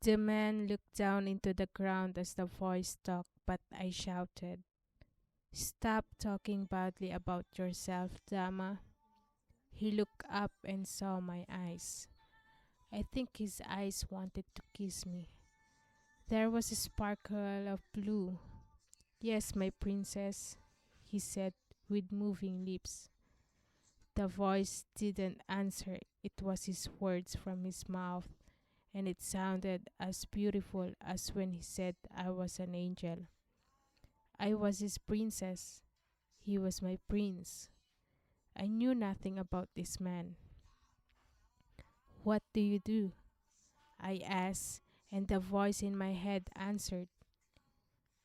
The man looked down into the ground as the voice talked, but I shouted, "Stop talking badly about yourself, Dama." He looked up and saw my eyes. I think his eyes wanted to kiss me. There was a sparkle of blue. "Yes, my princess," he said with moving lips. The voice didn't answer. It was his words from his mouth, and it sounded as beautiful as when he said I was an angel. I was his princess. He was my prince. I knew nothing about this man. "What do you do?" I asked, and the voice in my head answered,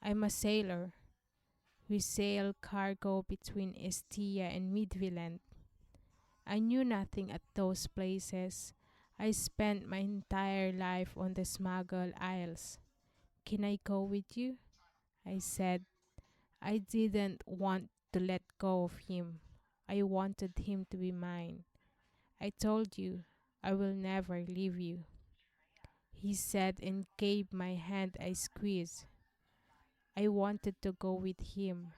"I'm a sailor. We sail cargo between Estia and Midviland." I knew nothing at those places. I spent my entire life on the Smuggle Isles. "Can I go with you?" I said. I didn't want to let go of him. I wanted him to be mine. "I told you, I will never leave you," he said and gave my hand a squeeze. I wanted to go with him.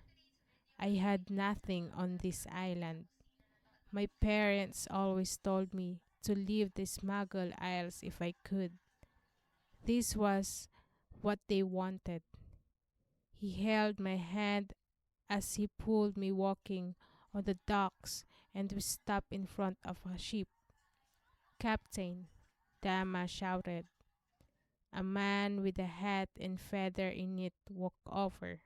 I had nothing on this island. My parents always told me to leave the Smuggle Isles if I could. This was what they wanted. He held my hand as he pulled me walking on the docks, and we stopped in front of a ship. "Captain," Dama shouted. A man with a hat and feather in it walked over.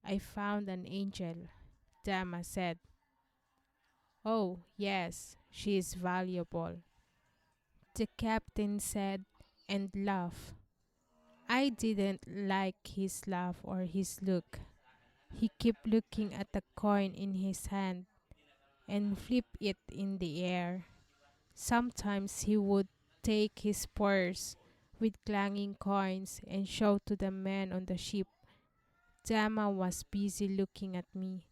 "I found an angel," Dama said. "Oh, yes, she is valuable," the captain said and laughed. I didn't like his laugh or his look. He kept looking at the coin in his hand and flipped it in the air. Sometimes he would take his purse with clanging coins and show to the men on the ship. Dama was busy looking at me.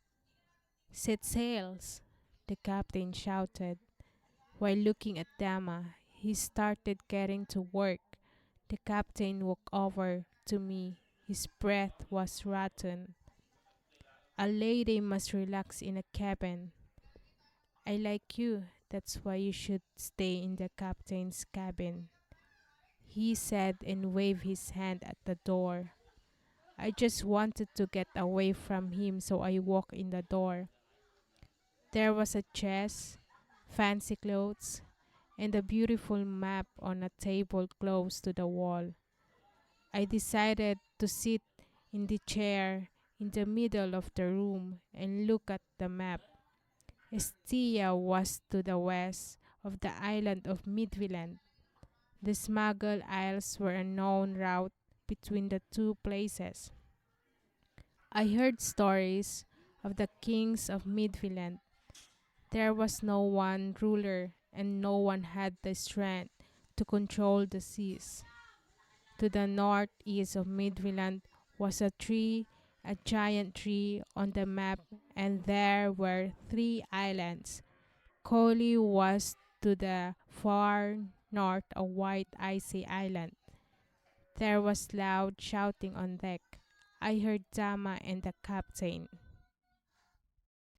"Set sails," the captain shouted. While looking at Dama, he started getting to work. The captain walked over to me. His breath was rotten. "A lady must relax in a cabin. I like you, that's why you should stay in the captain's cabin," he said and waved his hand at the door. I just wanted to get away from him, so I walked in the door. There was a chest, fancy clothes, and a beautiful map on a table close to the wall. I decided to sit in the chair in the middle of the room and look at the map. Estia was to the west of the island of Midviland. The Smuggle Isles were a known route between the two places. I heard stories of the kings of Midviland. There was no one ruler and no one had the strength to control the seas. To the northeast of Midviland was a tree, a giant tree on the map, and there were three islands. Coley was to the far north, a white icy island. There was loud shouting on deck. I heard Dama and the captain.